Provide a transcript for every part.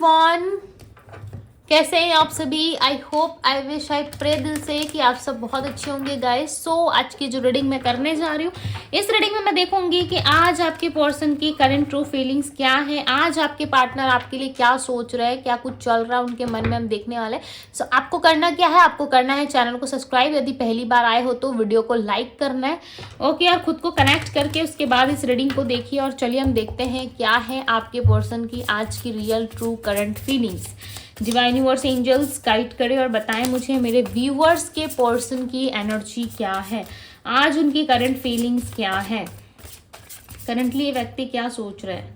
Everyone, कैसे हैं आप सभी। I hope, I wish, I pray दिल से कि आप सब बहुत अच्छे होंगे गाइस। सो आज की जो रीडिंग मैं करने जा रही हूँ, इस रीडिंग में मैं देखूंगी कि आज आपके पर्सन की करंट ट्रू फीलिंग्स क्या है, आज आपके पार्टनर आपके लिए क्या सोच रहे हैं, क्या कुछ चल रहा है उनके मन में, हम देखने वाले हैं। सो आपको करना क्या है, आपको करना है चैनल को सब्सक्राइब, यदि पहली बार आए हो तो वीडियो को लाइक करना है। ओके, और खुद को कनेक्ट करके उसके बाद इस रीडिंग को देखिए। और चलिए हम देखते हैं क्या है आपके पर्सन की आज की real true current feelings. Divine universe angels guide करे और बताएं मुझे मेरे व्यूअर्स के पर्सन की एनर्जी क्या है, आज उनकी करंट फीलिंग्स क्या है, करंटली ये व्यक्ति क्या सोच रहे हैं।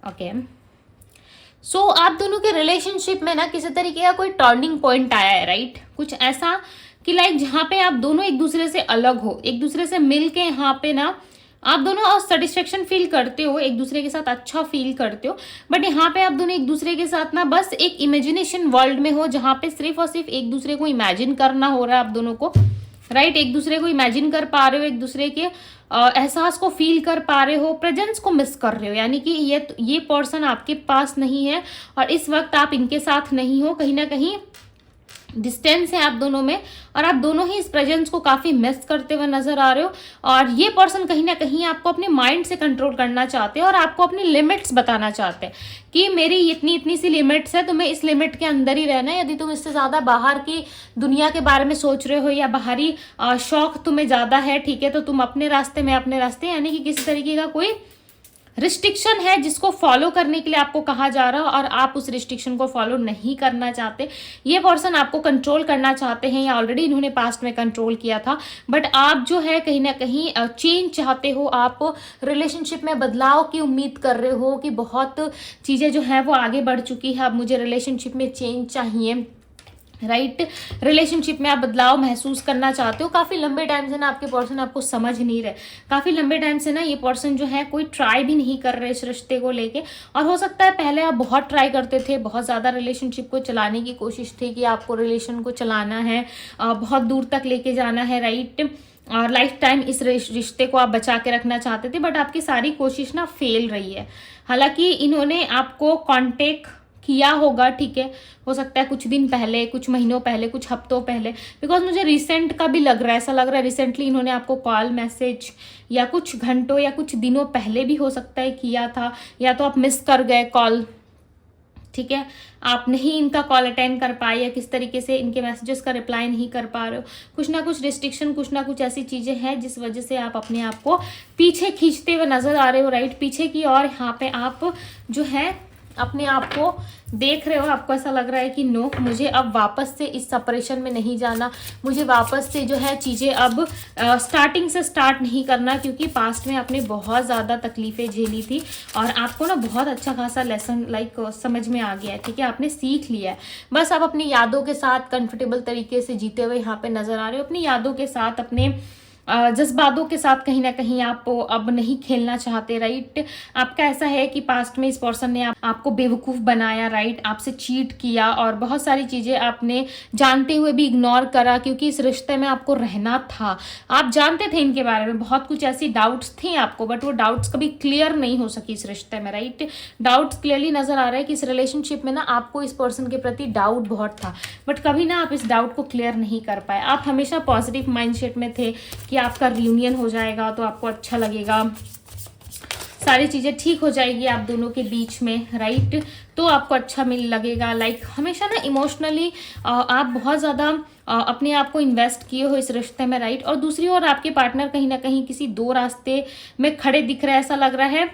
ओके, सो आप दोनों के रिलेशनशिप में ना किसी तरीके का कोई टर्निंग पॉइंट आया है, राइट। कुछ ऐसा कि लाइक जहाँ पे आप दोनों एक दूसरे से अलग हो, एक दूसरे से मिल के यहाँ पे ना आप दोनों सेटिस्फेक्शन फील करते हो, एक दूसरे के साथ अच्छा फील करते हो। बट यहाँ पे आप दोनों एक दूसरे के साथ ना बस एक इमेजिनेशन वर्ल्ड में हो, जहाँ पे सिर्फ और सिर्फ एक दूसरे को इमेजिन करना हो रहा है आप दोनों को, राइट। एक दूसरे को इमेजिन कर पा रहे हो, एक दूसरे के एहसास को फील कर पा रहे हो, प्रेजेंस को मिस कर रहे हो। यानी कि ये पर्सन आपके पास नहीं है और इस वक्त आप इनके साथ नहीं हो, कहीं ना कहीं डिस्टेंस है आप दोनों में, और आप दोनों ही इस प्रेजेंस को काफी मिस करते हुए नजर आ रहे हो। और ये पर्सन कहीं ना कहीं आपको अपने माइंड से कंट्रोल करना चाहते हैं और आपको अपनी लिमिट्स बताना चाहते हैं कि मेरी इतनी सी लिमिट्स है, तुम्हें इस लिमिट के अंदर ही रहना है। यदि तुम इससे ज्यादा बाहर की दुनिया के बारे में सोच रहे हो या बाहरी शौक तुम्हें ज्यादा है, ठीक है, तो तुम अपने रास्ते में अपने रास्ते, यानी कि किसी तरीके का कोई रिस्ट्रिक्शन है जिसको फॉलो करने के लिए आपको कहा जा रहा है और आप उस रिस्ट्रिक्शन को फॉलो नहीं करना चाहते। ये पर्सन आपको कंट्रोल करना चाहते हैं या ऑलरेडी इन्होंने पास्ट में कंट्रोल किया था, बट आप जो है कहीं ना कहीं चेंज चाहते हो। आप रिलेशनशिप में बदलाव की उम्मीद कर रहे हो कि बहुत चीज़ें जो है वो आगे बढ़ चुकी है, अब मुझे रिलेशनशिप में चेंज चाहिए, राइट। रिलेशनशिप में आप बदलाव महसूस करना चाहते हो। काफी लंबे टाइम से ना आपके पर्सन आपको समझ नहीं रहे, काफी लंबे टाइम से ना ये पर्सन जो है कोई ट्राई भी नहीं कर रहे इस रिश्ते को लेके। और हो सकता है पहले आप बहुत ट्राई करते थे, बहुत ज्यादा रिलेशनशिप को चलाने की कोशिश थी कि आपको रिलेशन को चलाना है, बहुत दूर तक लेके जाना है, राइट, और लाइफ टाइम इस रिश्ते को आप बचा के रखना चाहते थे। बट आपकी सारी कोशिश ना फेल रही है। हालांकि इन्होंने आपको कांटेक्ट किया होगा, ठीक है, हो सकता है कुछ दिन पहले, कुछ महीनों पहले, कुछ हफ्तों पहले, बिकॉज मुझे रिसेंट का भी लग रहा है, ऐसा लग रहा है रिसेंटली इन्होंने आपको कॉल, मैसेज या कुछ घंटों या कुछ दिनों पहले भी हो सकता है किया था, या तो आप मिस कर गए कॉल, ठीक है, आप नहीं इनका कॉल अटेंड कर पाए या किस तरीके से इनके मैसेजेस का रिप्लाई नहीं कर पा रहे हो। कुछ ना कुछ रिस्ट्रिक्शन, कुछ ना कुछ ऐसी चीजें हैं जिस वजह से आप अपने आप को पीछे खींचते हुए नजर आ रहे हो, राइट, पीछे की। और यहाँ पे आप जो है अपने आप को देख रहे हो, आपको ऐसा लग रहा है कि नो, मुझे अब वापस से इस सेपरेशन में नहीं जाना, मुझे वापस से जो है चीज़ें अब स्टार्टिंग से स्टार्ट नहीं करना, क्योंकि पास्ट में आपने बहुत ज़्यादा तकलीफ़ें झेली थी और आपको ना बहुत अच्छा खासा लेसन लाइक समझ में आ गया है, ठीक है, आपने सीख लिया है। बस आप अपनी यादों के साथ कंफर्टेबल तरीके से जीते हुए यहाँ पे नज़र आ रहे हो, अपनी यादों के साथ, अपने जज्बातों के साथ कहीं ना कहीं आप अब नहीं खेलना चाहते, राइट। आपका ऐसा है कि पास्ट में इस पर्सन ने आपको बेवकूफ़ बनाया, राइट, आपसे चीट किया और बहुत सारी चीज़ें आपने जानते हुए भी इग्नोर करा, क्योंकि इस रिश्ते में आपको रहना था। आप जानते थे इनके बारे में, बहुत कुछ ऐसी डाउट्स थी आपको, बट वो डाउट्स कभी क्लियर नहीं हो सकी इस रिश्ते में, राइट। डाउट्स क्लियरली नजर आ रहा है कि इस रिलेशनशिप में ना आपको इस पर्सन के प्रति डाउट बहुत था, बट कभी ना आप इस डाउट को क्लियर नहीं कर पाए। आप हमेशा पॉजिटिव माइंडसेट में थे कि आपका रियूनियन हो जाएगा तो आपको अच्छा लगेगा, सारी चीजें ठीक हो जाएगी आप दोनों के बीच में, राइट, तो आपको अच्छा लगेगा। लाइक हमेशा ना इमोशनली आप बहुत ज्यादा अपने आप को इन्वेस्ट किए हो इस रिश्ते में, राइट। और दूसरी ओर आपके पार्टनर कहीं ना कहीं किसी दो रास्ते में खड़े दिख रहे हैं। ऐसा लग रहा है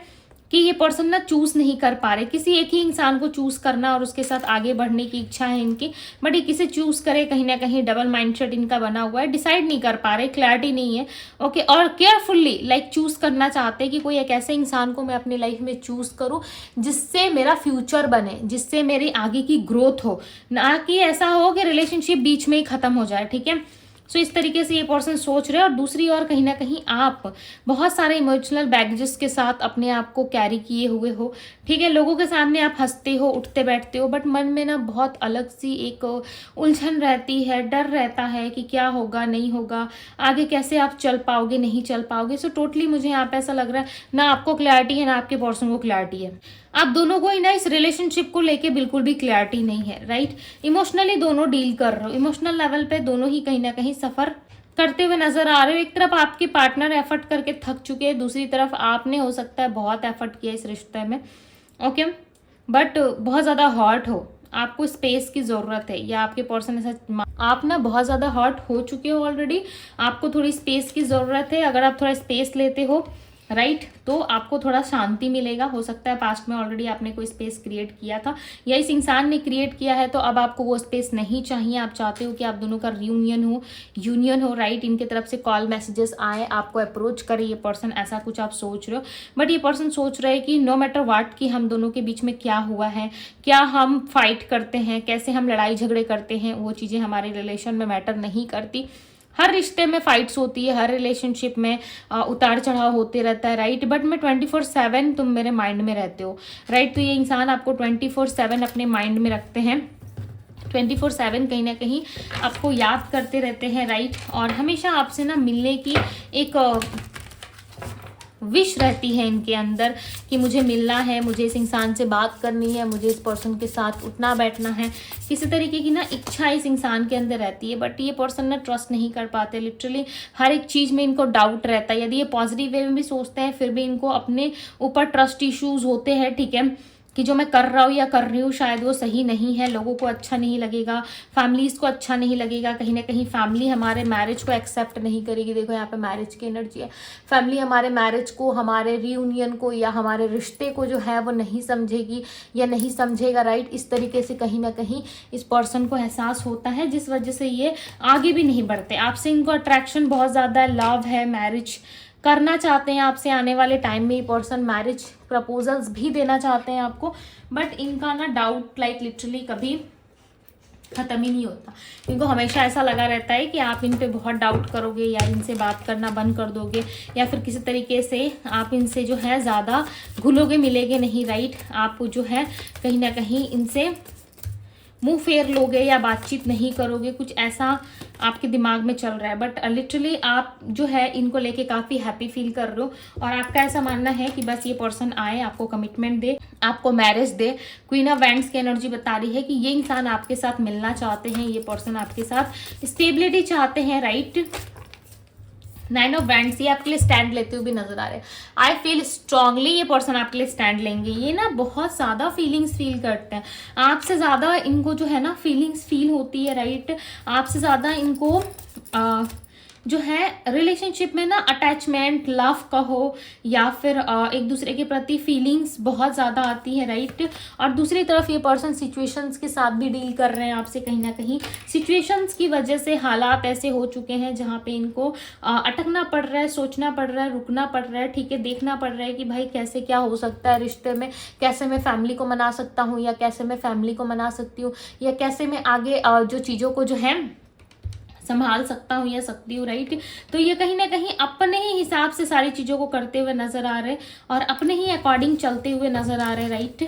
कि ये पर्सन ना चूज नहीं कर पा रहे, किसी एक ही इंसान को चूज करना और उसके साथ आगे बढ़ने की इच्छा है इनकी, बट ये किसे चूज करे, कहीं ना कहीं डबल माइंडसेट इनका बना हुआ है, डिसाइड नहीं कर पा रहे, क्लैरिटी नहीं है। ओके, और केयरफुल्ली लाइक चूज करना चाहते हैं कि कोई एक ऐसे इंसान को मैं अपनी लाइफ में चूज करूं जिससे मेरा फ्यूचर बने, जिससे मेरी आगे की ग्रोथ हो, ना कि ऐसा हो कि रिलेशनशिप बीच में ही खत्म हो जाए, ठीक है। सो इस तरीके से ये पर्सन सोच रहे हैं। और दूसरी ओर कहीं ना कहीं आप बहुत सारे इमोशनल बैगेजेस के साथ अपने आप को कैरी किए हुए हो, ठीक है। लोगों के सामने आप हंसते हो, उठते बैठते हो, बट मन में ना बहुत अलग सी एक उलझन रहती है, डर रहता है कि क्या होगा, नहीं होगा, आगे कैसे आप चल पाओगे, नहीं चल पाओगे। सो टोटली मुझे यहाँ पे ऐसा लग रहा है ना आपको क्लैरिटी है ना आपके पर्सन को क्लैरिटी है। आप दोनों को ही ना इस रिलेशनशिप को लेके बिल्कुल भी क्लैरिटी नहीं है, राइट। इमोशनली दोनों डील कर रहे हो, इमोशनल लेवल पे दोनों ही कहीं ना कहीं सफर करते हुए नजर आ रहे हो। एक तरफ आपके पार्टनर एफर्ट करके थक चुके हैं, दूसरी तरफ आपने हो सकता है बहुत एफर्ट किया इस रिश्ते में, ओके, बट बहुत ज्यादा हर्ट हो, आपको स्पेस की जरूरत है, या आपके पर्सन ऐसा, आप ना बहुत ज्यादा हर्ट हो चुके हो ऑलरेडी, आपको थोड़ी स्पेस की जरूरत है। अगर आप थोड़ा स्पेस लेते हो, राइट, तो आपको थोड़ा शांति मिलेगा। हो सकता है पास्ट में ऑलरेडी आपने कोई स्पेस क्रिएट किया था, या इस इंसान ने क्रिएट किया है, तो अब आपको वो स्पेस नहीं चाहिए। आप चाहते हो कि आप दोनों का यूनियन हो, राइट। इनके तरफ से कॉल मैसेजेस आए, आपको अप्रोच करे ये पर्सन, ऐसा कुछ आप सोच रहे हो। बट ये पर्सन सोच रहे हैं कि नो मैटर व्हाट, कि हम दोनों के बीच में क्या हुआ है, क्या हम फाइट करते हैं, कैसे हम लड़ाई झगड़े करते हैं, वो चीज़ें हमारे रिलेशन में मैटर नहीं करती। हर रिश्ते में फाइट्स होती है, हर रिलेशनशिप में उतार चढ़ाव होते रहता है, राइट। बट मैं 24/7 तुम मेरे माइंड में रहते हो, राइट। तो ये इंसान आपको 24/7 अपने माइंड में रखते हैं, 24/7 कहीं ना कहीं आपको याद करते रहते हैं, राइट। और हमेशा आपसे ना मिलने की एक विश रहती है इनके अंदर कि मुझे मिलना है, मुझे इस इंसान से बात करनी है, मुझे इस पर्सन के साथ उठना बैठना है। किसी तरीके की ना इच्छा इस इंसान के अंदर रहती है, बट ये पर्सन ना ट्रस्ट नहीं कर पाते। लिटरली हर एक चीज़ में इनको डाउट रहता है। यदि ये पॉजिटिव वे में भी सोचते हैं, फिर भी इनको अपने ऊपर ट्रस्ट इश्यूज होते हैं, ठीक है, कि जो मैं कर रहा हूँ या कर रही हूँ शायद वो सही नहीं है, लोगों को अच्छा नहीं लगेगा, फैमिलीज़ को अच्छा नहीं लगेगा। कहीं ना कहीं फैमिली हमारे मैरिज को एक्सेप्ट नहीं करेगी। देखो यहाँ पे मैरिज की एनर्जी है, फैमिली हमारे मैरिज को, हमारे रीयूनियन को, या हमारे रिश्ते को जो है वो नहीं समझेगी या नहीं समझेगा, राइट। इस तरीके से कहीं ना कहीं इस पर्सन को एहसास होता है, जिस वजह से ये आगे भी नहीं बढ़ते। आपसे इनको अट्रैक्शन बहुत ज़्यादा है, लव है, मैरिज करना चाहते हैं आपसे आने वाले टाइम में। ये पर्सन मैरिज प्रपोजल्स भी देना चाहते हैं आपको, बट इनका ना डाउट लाइक लिटरली कभी खत्म ही नहीं होता। इनको हमेशा ऐसा लगा रहता है कि आप इन पे बहुत डाउट करोगे, या इनसे बात करना बंद कर दोगे, या फिर किसी तरीके से आप इनसे जो है ज़्यादा घुलोगे मिलेगे नहीं, राइट। आप जो है कहीं ना कहीं इनसे मुंह फेर लोगे या बातचीत नहीं करोगे, कुछ ऐसा आपके दिमाग में चल रहा है। बट लिटरली आप जो है इनको लेके काफ़ी हैप्पी फील कर रहे हो, और आपका ऐसा मानना है कि बस ये पर्सन आए, आपको कमिटमेंट दे, आपको marriage they. Queen of wands की एनर्जी बता रही है कि ये इंसान आपके साथ मिलना चाहते हैं, ये पर्सन आपके साथ स्टेबिलिटी चाहते हैं, राइट। 9 ऑफ वैंड्स, ये आपके लिए स्टैंड लेते हुए भी नजर आ रहे हैं। आई फील स्ट्रांगली ये पर्सन आपके लिए स्टैंड लेंगे। ये ना बहुत ज़्यादा फीलिंग्स फील करते हैं, आपसे ज़्यादा इनको जो है ना फीलिंग्स फील होती है, राइट। आपसे ज़्यादा इनको जो है रिलेशनशिप में ना अटैचमेंट, लव का हो, या फिर एक दूसरे के प्रति फीलिंग्स बहुत ज़्यादा आती है, राइट। और दूसरी तरफ ये पर्सन सिचुएशंस के साथ भी डील कर रहे हैं आपसे। कहीं ना कहीं सिचुएशंस की वजह से हालात ऐसे हो चुके हैं जहाँ पे इनको अटकना पड़ रहा है, सोचना पड़ रहा है, रुकना पड़ रहा है, ठीक है, देखना पड़ रहा है कि भाई कैसे क्या हो सकता है रिश्ते में, कैसे मैं फैमिली को मना सकता हूँ, या कैसे मैं फैमिली को मना सकती हूँ, या कैसे मैं आगे जो चीज़ों को जो है संभाल सकता हूँ या सकती हूँ, राइट। तो ये कहीं ना कहीं अपने ही हिसाब से सारी चीज़ों को करते हुए नजर आ रहे हैं, और अपने ही अकॉर्डिंग चलते हुए नजर आ रहे हैं, राइट।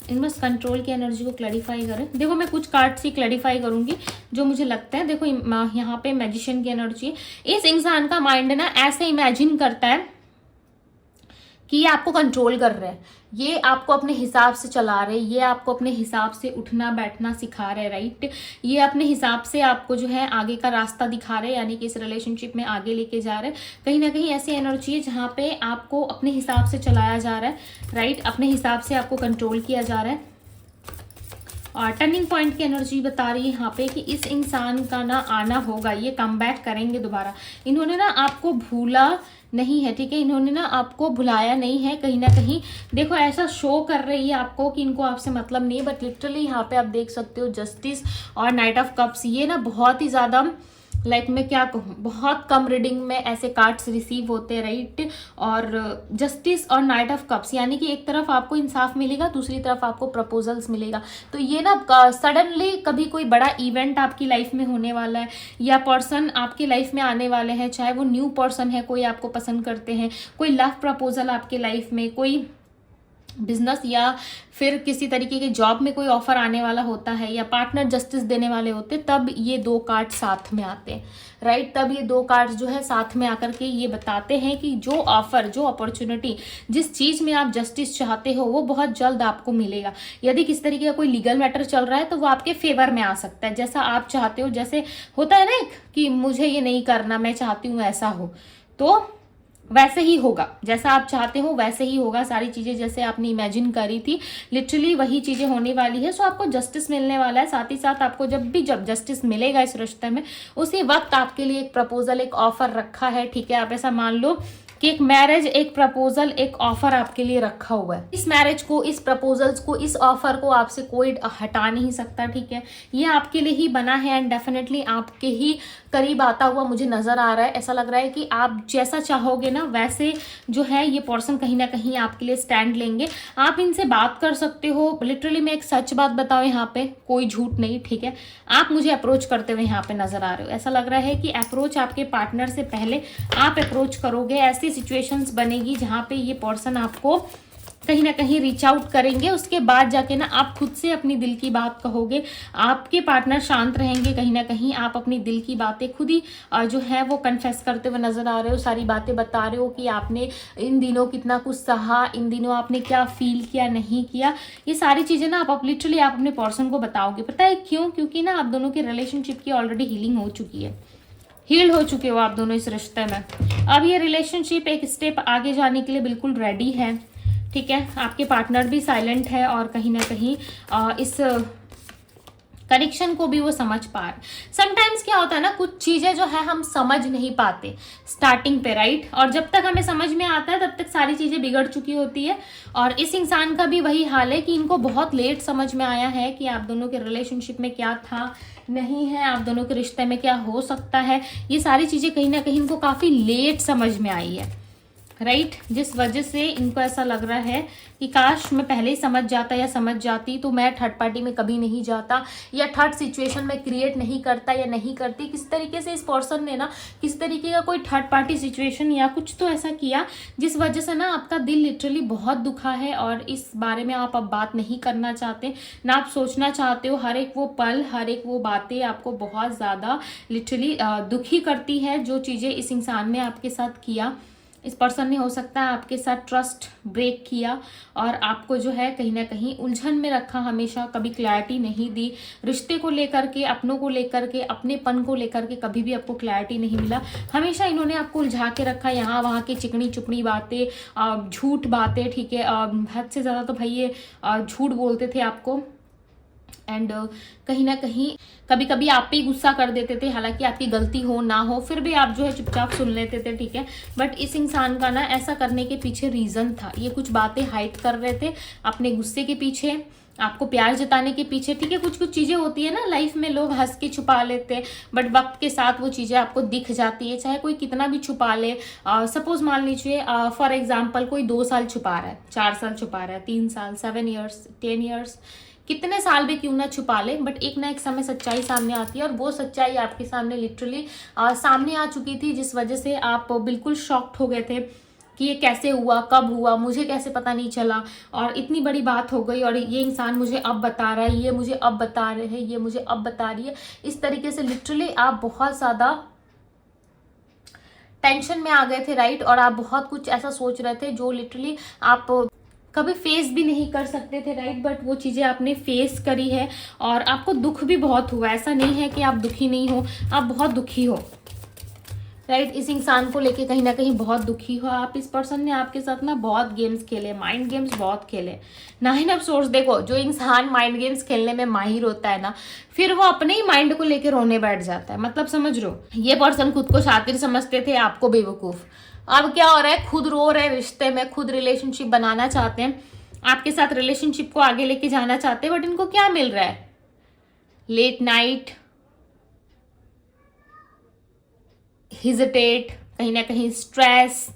इनमें कंट्रोल की एनर्जी को क्लैरिफाई करें। देखो मैं कुछ कार्ड्स ही क्लैरिफाई करूंगी जो मुझे लगता है। देखो यहाँ पे मैजिशियन की एनर्जी है। इस इंसान का माइंड ना ऐसे इमेजिन करता है कि ये आपको कंट्रोल कर रहे हैं, ये आपको अपने हिसाब से चला रहे, ये आपको अपने हिसाब से उठना बैठना सिखा रहे, राइट। ये अपने हिसाब से आपको जो है आगे का रास्ता दिखा रहे, यानी कि इस रिलेशनशिप में आगे लेके जा रहे। कहीं ना कहीं ऐसी एनर्जी है जहाँ पे आपको अपने हिसाब से चलाया जा रहा है, राइट। अपने हिसाब से आपको कंट्रोल किया जा रहा है। और टर्निंग पॉइंट की एनर्जी बता रही है यहाँ पे कि इस इंसान का ना आना होगा, ये कम बैक करेंगे दोबारा। इन्होंने ना आपको भूला नहीं है, ठीक है, इन्होंने ना आपको भुलाया नहीं है। कहीं ना कहीं देखो ऐसा शो कर रही है आपको कि इनको आपसे मतलब नहीं है, बट लिटरली यहाँ पे आप देख सकते हो जस्टिस और नाइट ऑफ कप्स, ये ना बहुत ही ज़्यादा मैं क्या कहूँ, बहुत कम रीडिंग में ऐसे कार्ड्स रिसीव होते हैं, राइट। और जस्टिस और नाइट ऑफ कप्स, यानी कि एक तरफ आपको इंसाफ मिलेगा, दूसरी तरफ आपको प्रपोजल्स मिलेगा। तो ये ना सडनली कभी कोई बड़ा इवेंट आपकी लाइफ में होने वाला है, या पर्सन आपकी लाइफ में आने वाले हैं, चाहे वो न्यू पर्सन है, कोई आपको पसंद करते हैं, कोई लव प्रपोजल आपके लाइफ में, कोई बिजनेस या फिर किसी तरीके के जॉब में कोई ऑफर आने वाला होता है, या पार्टनर जस्टिस देने वाले होते, तब ये दो कार्ड साथ में आते हैं, राइट। तब ये दो कार्ड जो है साथ में आकर के ये बताते हैं कि जो ऑफर, जो अपॉर्चुनिटी, जिस चीज में आप जस्टिस चाहते हो वो बहुत जल्द आपको मिलेगा। यदि किस तरीके का कोई लीगल मैटर चल रहा है तो वो आपके फेवर में आ सकता है, जैसा आप चाहते हो। जैसे होता है ना कि मुझे ये नहीं करना, मैं चाहती हूँ ऐसा हो, तो वैसे ही होगा, जैसा आप चाहते हो वैसे ही होगा। सारी चीजें जैसे आपने इमेजिन करी थी, लिटरली वही चीजें होने वाली है। सो आपको जस्टिस मिलने वाला है। साथ ही साथ आपको जब जस्टिस मिलेगा इस रिश्ते में, उसी वक्त आपके लिए एक प्रपोजल, एक ऑफर रखा है, ठीक है। आप ऐसा मान लो कि एक मैरिज, एक प्रपोजल, एक ऑफर आपके लिए रखा हुआ है। इस मैरिज को, इस प्रपोजल्स को, इस ऑफर को आपसे कोई हटा नहीं सकता, ठीक है। ये आपके लिए ही बना है एंड डेफिनेटली आपके ही करीब आता हुआ मुझे नजर आ रहा है। ऐसा लग रहा है कि आप जैसा चाहोगे ना वैसे जो है ये पर्सन कहीं ना कहीं आपके लिए स्टैंड लेंगे। आप इनसे बात कर सकते हो। लिटरली मैं एक सच बात बताऊं, यहाँ पे कोई झूठ नहीं, ठीक है। आप मुझे अप्रोच करते हुए यहाँ पे नजर आ रहे हो। ऐसा लग रहा है कि अप्रोच आपके पार्टनर से पहले आप अप्रोच करोगे। ऐसी सिचुएशंस बनेगी जहाँ पे ये पर्सन आपको कहीं ना कहीं रीच आउट करेंगे। उसके बाद जाके ना आप खुद से अपनी दिल की बात कहोगे। आपके पार्टनर शांत रहेंगे, कहीं ना कहीं आप अपनी दिल की बातें खुद ही जो है वो कन्फेस करते हुए नजर आ रहे हो। सारी बातें बता रहे हो कि आपने इन दिनों कितना कुछ सहा, इन दिनों आपने क्या फील किया, नहीं किया। ये सारी चीजें ना आप लिटरली आप अपने पर्सन को बताओगे। पता है क्यों? क्योंकि ना आप दोनों की रिलेशनशिप की ऑलरेडी हीलिंग हो चुकी है, हील हो चुके हो आप दोनों इस रिश्ते में। अब ये रिलेशनशिप एक स्टेप आगे जाने के लिए बिल्कुल रेडी है, ठीक है। आपके पार्टनर भी साइलेंट है और कहीं ना कहीं इस कनेक्शन को भी वो समझ पा रहे। समटाइम्स क्या होता है ना, कुछ चीजें जो है हम समझ नहीं पाते स्टार्टिंग पे, राइट। और जब तक हमें समझ में आता है तब तक सारी चीजें बिगड़ चुकी होती है। और इस इंसान का भी वही हाल है कि इनको बहुत लेट समझ में आया है कि आप दोनों के रिलेशनशिप में क्या था, नहीं है, आप दोनों के रिश्ते में क्या हो सकता है। ये सारी चीजें कहीं ना कहीं इनको काफी लेट समझ में आई है, राइट। जिस वजह से इनको ऐसा लग रहा है कि काश मैं पहले ही समझ जाता या समझ जाती तो मैं थर्ड पार्टी में कभी नहीं जाता, या थर्ड सिचुएशन में क्रिएट नहीं करता या नहीं करती। किस तरीके से इस पर्सन ने ना किस तरीके का कोई थर्ड पार्टी सिचुएशन या कुछ तो ऐसा किया जिस वजह से ना आपका दिल लिटरली बहुत दुखा है। और इस बारे में आप अब बात नहीं करना चाहते ना, आप सोचना चाहते हो। हर एक वो पल, हर एक वो बातें आपको बहुत ज़्यादा लिटरली दुखी करती है। जो चीज़ें इस इंसान ने आपके साथ किया, इस पर्सन ने हो सकता है आपके साथ ट्रस्ट ब्रेक किया और आपको जो है कहीं ना कहीं उलझन में रखा, हमेशा कभी क्लैरिटी नहीं दी। रिश्ते को लेकर के, अपनों को लेकर के, अपनेपन को लेकर के कभी भी आपको क्लैरिटी नहीं मिला। हमेशा इन्होंने आपको उलझा के रखा, यहाँ वहाँ की चिकनी चुपड़ी बातें, झूठ बातें, ठीक है। हद से ज़्यादा तो भाई ये झूठ बोलते थे आपको। एंड कहीं ना कहीं कभी कभी आप पे ही गुस्सा कर देते थे, हालांकि आपकी गलती हो ना हो फिर भी आप जो है चुपचाप सुन लेते थे, ठीक है। बट इस इंसान का ना ऐसा करने के पीछे रीज़न था। ये कुछ बातें हाइड कर रहे थे अपने गुस्से के पीछे, आपको प्यार जताने के पीछे, ठीक है। कुछ कुछ चीज़ें होती है ना लाइफ में, लोग हंस के छुपा लेते हैं बट वक्त के साथ वो चीज़ें आपको दिख जाती है, चाहे कोई कितना भी छुपा ले। सपोज मान लीजिए फॉर एग्जाम्पल कोई 2 साल छुपा रहा है, 4 साल छुपा रहा है, 3 साल, 7 ईयर्स, 10 ईयर्स, कितने साल भी क्यों ना छुपा ले, बट एक ना एक समय सच्चाई सामने आती है। और वो सच्चाई आपके सामने लिटरली सामने आ चुकी थी, जिस वजह से आप बिल्कुल शॉक्ड हो गए थे कि ये कैसे हुआ, कब हुआ, मुझे कैसे पता नहीं चला, और इतनी बड़ी बात हो गई और ये इंसान मुझे अब बता रहा है, ये मुझे अब बता रहे हैं, ये मुझे अब बता रही है। इस तरीके से लिटरली आप बहुत ज़्यादा टेंशन में आ गए थे, राइट। और आप बहुत कुछ ऐसा सोच रहे थे जो लिटरली आप कभी फेस भी नहीं कर सकते थे, राइट। बट वो चीज़ें आपने फेस करी है और आपको दुख भी बहुत हुआ। ऐसा नहीं है कि आप दुखी नहीं हो, आप बहुत दुखी हो, राइट। इस इंसान को लेके कहीं ना कहीं बहुत दुखी हो आप। इस पर्सन ने आपके साथ ना बहुत गेम्स खेले, माइंड गेम्स बहुत खेले ना ही ना। अफसोस, देखो जो इंसान माइंड गेम्स खेलने में माहिर होता है ना, फिर वो अपने ही माइंड को लेके रोने बैठ जाता है। मतलब समझ लो, ये पर्सन खुद को शातिर समझते थे, आपको बेवकूफ़। अब क्या हो रहा है, खुद रो रहे रिश्ते में, खुद रिलेशनशिप बनाना चाहते हैं, आपके साथ रिलेशनशिप को आगे लेके जाना चाहते हैं, बट इनको क्या मिल रहा है? लेट नाइट, हिजिटेट, कहीं ना कहीं स्ट्रेस,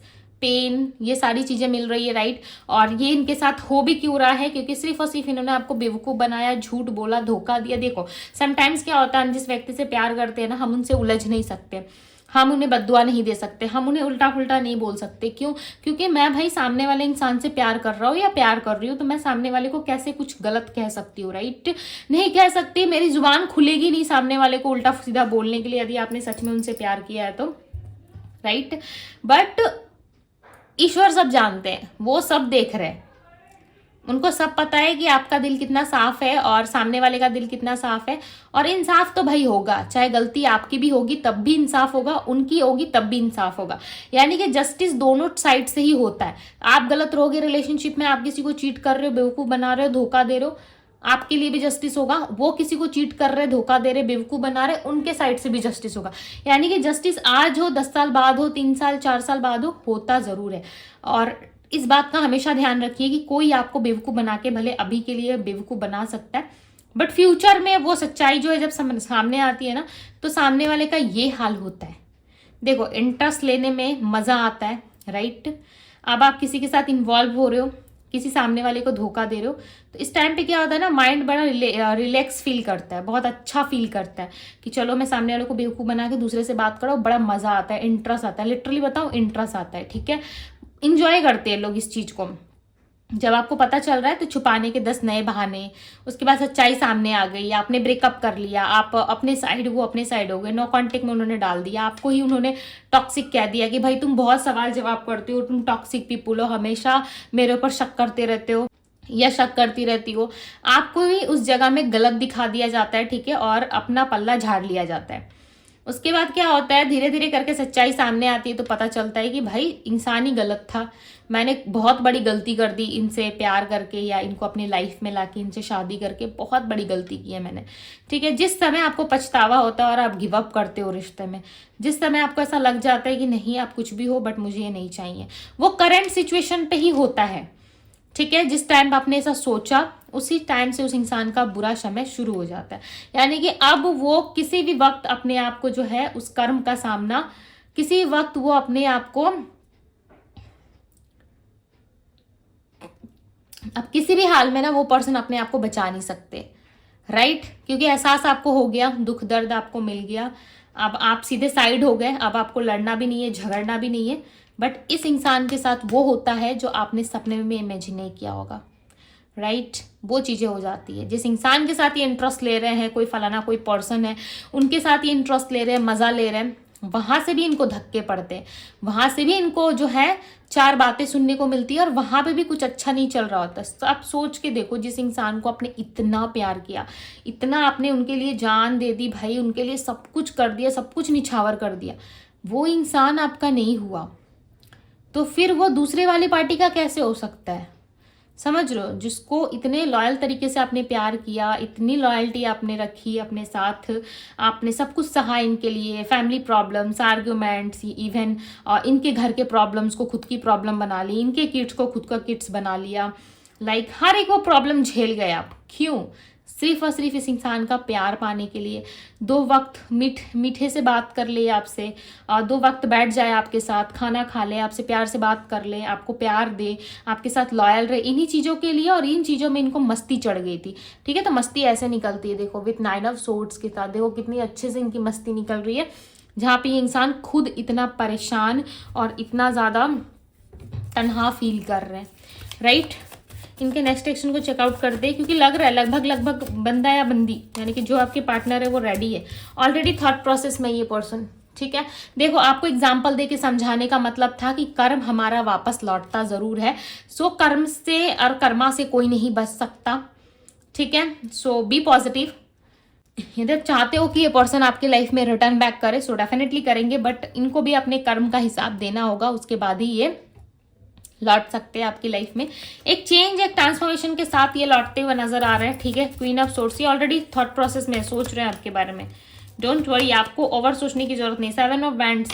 पेन, ये सारी चीज़ें मिल रही है, राइट। और ये इनके साथ हो भी क्यों रहा है, क्योंकि सिर्फ और सिर्फ इन्होंने आपको बेवकूफ़ बनाया, झूठ बोला, धोखा दिया। देखो समटाइम्स क्या होता है, हम जिस व्यक्ति से प्यार करते हैं ना, हम उनसे उलझ नहीं सकते, हम उन्हें बद्दुआ नहीं दे सकते, हम उन्हें उल्टा पुल्टा नहीं बोल सकते। क्यों? क्योंकि मैं भाई सामने वाले इंसान से प्यार कर रहा हूँ या प्यार कर रही हूँ, तो मैं सामने वाले को कैसे कुछ गलत कह सकती हूँ, राइट? नहीं कह सकती, मेरी जुबान खुलेगी नहीं सामने वाले को उल्टा सीधा बोलने के लिए, यदि आपने सच में उनसे प्यार किया है तो, राइट। बट ईश्वर सब जानते हैं, वो सब देख रहे हैं, उनको सब पता है कि आपका दिल कितना साफ है और सामने वाले का दिल कितना साफ है। और इंसाफ तो भाई होगा, चाहे गलती आपकी भी होगी तब भी इंसाफ होगा, उनकी होगी तब भी इंसाफ होगा। यानी कि जस्टिस दोनों साइड से ही होता है। आप गलत रहोगे रिलेशनशिप में, आप किसी को चीट कर रहे हो, बेवकूफ़ बना रहे हो, धोखा दे रहे हो, आपके लिए भी जस्टिस होगा। वो किसी को चीट कर रहे, धोखा दे रहे, बेवकूफ़ बना रहे, उनके साइड से भी जस्टिस होगा। यानी कि जस्टिस आज हो, 10 साल बाद हो, 3 साल 4 साल बाद हो, होता ज़रूर है। और इस बात का हमेशा ध्यान रखिए कि कोई आपको बेवकूफ़ बना के भले अभी के लिए बेवकूफ़ बना सकता है, बट फ्यूचर में वो सच्चाई जो है जब सामने आती है ना, तो सामने वाले का ये हाल होता है। देखो इंटरेस्ट लेने में मज़ा आता है, राइट। अब आप किसी के साथ इन्वॉल्व हो रहे हो, किसी सामने वाले को धोखा दे रहे हो, तो इस टाइम पे क्या होता है ना, माइंड बड़ा रिलैक्स फील करता है, बहुत अच्छा फील करता है कि चलो मैं सामने वाले को बेवकूफ़ बना के दूसरे से बात करो, बड़ा मज़ा आता है, इंटरेस्ट आता है, लिटरली बताओ इंटरेस्ट आता है, ठीक है। इंजॉय करते हैं लोग इस चीज़ को। जब आपको पता चल रहा है तो छुपाने के 10 नए बहाने, उसके बाद सच्चाई सामने आ गई, आपने ब्रेकअप कर लिया, आप अपने साइड, वो अपने साइड हो गए, नो कांटेक्ट में उन्होंने डाल दिया, आपको ही उन्होंने टॉक्सिक कह दिया कि भाई तुम बहुत सवाल जवाब करते हो, तुम टॉक्सिक पीपुल हो, हमेशा मेरे ऊपर शक करते रहते हो या शक करती रहती हो, आपको भी उस जगह में गलत दिखा दिया जाता है, ठीक है, और अपना पल्ला झाड़ लिया जाता है। उसके बाद क्या होता है, धीरे धीरे करके सच्चाई सामने आती है, तो पता चलता है कि भाई इंसान ही गलत था, मैंने बहुत बड़ी गलती कर दी इनसे प्यार करके, या इनको अपनी लाइफ में लाके इनसे शादी करके बहुत बड़ी गलती की है मैंने, ठीक है। जिस समय आपको पछतावा होता है और आप गिव अप करते हो रिश्ते में, जिस समय आपको ऐसा लग जाता है कि नहीं आप कुछ भी हो बट मुझे ये नहीं चाहिए, वो करंट सिचुएशन पे ही होता है, ठीक है। जिस टाइम आपने ऐसा सोचा उसी टाइम से उस इंसान का बुरा समय शुरू हो जाता है। यानी कि अब वो किसी भी वक्त अपने आप को जो है उस कर्म का सामना, किसी वक्त वो अपने आप को, अब किसी भी हाल में ना वो पर्सन अपने आप को बचा नहीं सकते, राइट। क्योंकि एहसास आपको हो गया, दुख दर्द आपको मिल गया, अब आप सीधे साइड हो गए, अब आपको लड़ना भी नहीं है, झगड़ना भी नहीं है। बट इस इंसान के साथ वो होता है जो आपने सपने में इमेजिन नहीं किया होगा, राइट। वो चीज़ें हो जाती है। जिस इंसान के साथ ये इंटरेस्ट ले रहे हैं, कोई फलाना कोई पर्सन है, उनके साथ ये इंटरेस्ट ले रहे हैं, मज़ा ले रहे हैं, वहाँ से भी इनको धक्के पड़ते हैं, वहाँ से भी इनको जो है 4 बातें सुनने को मिलती है, और वहाँ पे भी कुछ अच्छा नहीं चल रहा होता। तो आप सोच के देखो, जिस इंसान को आपने इतना प्यार किया, इतना आपने उनके लिए जान दे दी भाई, उनके लिए सब कुछ कर दिया, सब कुछ निछावर कर दिया, वो इंसान आपका नहीं हुआ, तो फिर वो दूसरे वाली पार्टी का कैसे हो सकता है? समझ लो, जिसको इतने लॉयल तरीके से आपने प्यार किया, इतनी लॉयल्टी आपने रखी अपने साथ, आपने सब कुछ सहा इनके लिए, फैमिली प्रॉब्लम्स, आर्ग्यूमेंट्स, इवन इनके घर के प्रॉब्लम्स को खुद की प्रॉब्लम बना ली, इनके किड्स को खुद का किड्स बना लिया, लाइक हर एक वो प्रॉब्लम झेल गए आप। क्यों? सिर्फ और सिर्फ इस इंसान का प्यार पाने के लिए। 2 वक्त मीठे से बात कर ले आपसे, 2 वक्त बैठ जाए आपके साथ, खाना खा ले, आपसे प्यार से बात कर ले, आपको प्यार दे, आपके साथ लॉयल रहे, इन्हीं चीज़ों के लिए। और इन चीज़ों में इनको मस्ती चढ़ गई थी, ठीक है। तो मस्ती ऐसे निकलती है, देखो विथ 9 ऑफ सोर्ड्स के साथ, देखो कितनी अच्छे से इनकी मस्ती निकल रही है, जहाँ पे ये इंसान खुद इतना परेशान और इतना ज़्यादा तन्हा फील कर रहे हैं, राइट। इनके नेक्स्ट एक्शन को चेकआउट कर दे, क्योंकि लग रहा है लगभग बंदा या बंदी, यानी कि जो आपके पार्टनर है वो रेडी है, ऑलरेडी थॉट प्रोसेस में ये पर्सन, ठीक है। देखो आपको एग्जाम्पल दे के समझाने का मतलब था कि कर्म हमारा वापस लौटता ज़रूर है। सो कर्म से और कर्मा से कोई नहीं बच सकता, ठीक है। सो बी पॉजिटिव। यदि आप चाहते हो कि ये पर्सन आपके लाइफ में रिटर्न बैक करे, सो डेफिनेटली करेंगे, बट इनको भी अपने कर्म का हिसाब देना होगा, उसके बाद ही ये लौट सकते हैं आपकी लाइफ में। एक चेंज, एक ट्रांसफॉर्मेशन के साथ ये लौटते हुए नजर आ रहे हैं, ठीक है। क्वीन ऑफ सोर्ड्स, ये ऑलरेडी थॉट प्रोसेस में सोच रहे हैं आपके बारे में, डोंट वरी, आपको ओवर सोचने की जरूरत नहीं। 7 ऑफ वैंड्स,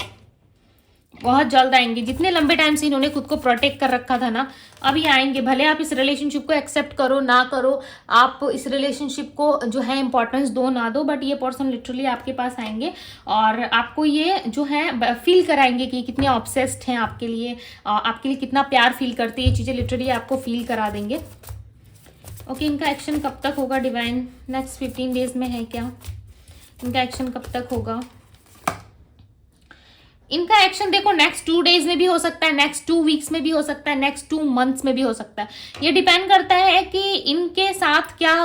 बहुत जल्द आएंगे। जितने लंबे टाइम से इन्होंने खुद को प्रोटेक्ट कर रखा था ना, अभी आएंगे। भले आप इस रिलेशनशिप को एक्सेप्ट करो ना करो, आप इस रिलेशनशिप को जो है इंपॉर्टेंस दो ना दो, बट ये पर्सन लिटरली आपके पास आएंगे और आपको ये जो है फील कराएंगे कि कितने ऑब्सेस्ड हैं आपके लिए, कितना प्यार फील करते हैं। ये चीज़ें लिटरली आपको फील करा देंगे। ओके, इनका एक्शन कब तक होगा डिवाइन? नेक्स्ट 15 डेज में है क्या? इनका एक्शन कब तक होगा? इनका एक्शन देखो नेक्स्ट 2 डेज में भी हो सकता है, नेक्स्ट 2 वीक्स में भी हो सकता है, नेक्स्ट 2 मंथ्स में भी हो सकता है। ये डिपेंड करता है कि इनके साथ क्या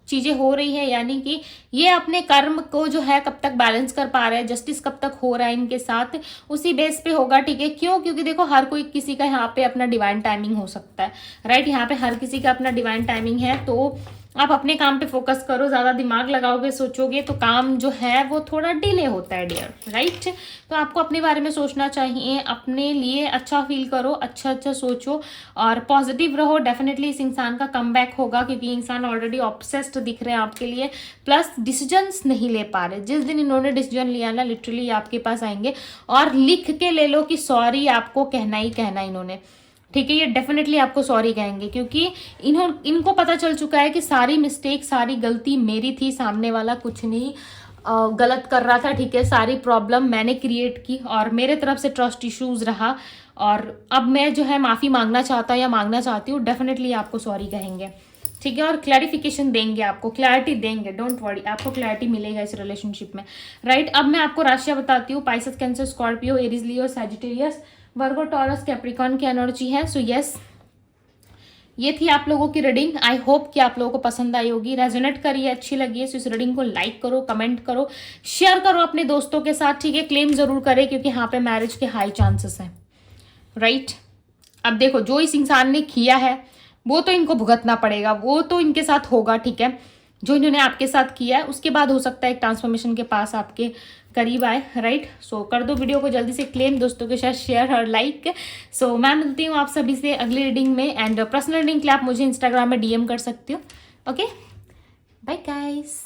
चीजें हो रही है, यानी कि ये अपने कर्म को जो है कब तक बैलेंस कर पा रहे हैं, जस्टिस कब तक हो रहा है इनके साथ, उसी बेस पे होगा। ठीक है, क्यों? क्योंकि देखो हर कोई किसी का यहाँ पे अपना डिवाइन टाइमिंग हो सकता है, राइट? यहाँ पे हर किसी का अपना डिवाइन टाइमिंग है। तो आप अपने काम पे फोकस करो, ज्यादा दिमाग लगाओगे सोचोगे तो काम जो है वो थोड़ा डिले होता है डियर, राइट? तो आपको अपने बारे में सोचना चाहिए, अपने लिए अच्छा फील करो, अच्छा अच्छा सोचो और पॉजिटिव रहो। डेफिनेटली इस इंसान का कमबैक होगा, क्योंकि इंसान ऑलरेडी ऑब्सेस्ड दिख रहे हैं आपके लिए, प्लस डिसीजंस नहीं ले पा रहे। जिस दिन इन्होंने डिसीजन लिया ना, लिटरली आपके पास आएंगे और लिख के ले लो कि सॉरी आपको कहना ही कहना इन्होंने। ठीक है, ये डेफिनेटली आपको सॉरी कहेंगे, क्योंकि इनको पता चल चुका है कि सारी मिस्टेक, सारी गलती मेरी थी, सामने वाला कुछ नहीं गलत कर रहा था। ठीक है, सारी प्रॉब्लम मैंने क्रिएट की और मेरे तरफ से ट्रस्ट इश्यूज रहा, और अब मैं जो है माफ़ी मांगना चाहता हूँ या मांगना चाहती हूँ। डेफिनेटली आपको सॉरी कहेंगे, ठीक है, और क्लैरिफिकेशन देंगे, आपको क्लैरिटी देंगे। डोंट वरी, आपको क्लैरिटी मिलेगा इस रिलेशनशिप में, राइट? अब मैं आपको राशियाँ बताती हूँ। पाइसेस, कैंसर, स्कॉर्पियो, एरीज, लियो, सैजिटेरियस, वर्गो, टॉरस, कैप्रिकॉर्न की एनर्जी है। सो यस, ये थी आप लोगों की रीडिंग। आई होप कि आप लोगों को पसंद आई होगी, रेजोनेट करिए, अच्छी लगी है। सो इस रीडिंग को लाइक करो, कमेंट करो, शेयर करो अपने दोस्तों के साथ, ठीक है? क्लेम जरूर करें, क्योंकि यहाँ पे मैरिज के हाई चांसेस हैं, राइट? अब देखो, जो इस इंसान ने किया है वो तो इनको भुगतना पड़ेगा, वो तो इनके साथ होगा, ठीक है? जो इन्होंने आपके साथ किया है, उसके बाद हो सकता है एक ट्रांसफॉर्मेशन के पास आपके करीब आए, राइट? सो कर दो वीडियो को जल्दी से क्लेम, दोस्तों के साथ शेयर और लाइक। सो मैं मिलती हूँ आप सभी से अगली रीडिंग में, एंड पर्सनल रीडिंग के लिए आप मुझे इंस्टाग्राम में DM कर सकते हो। Okay, bye guys.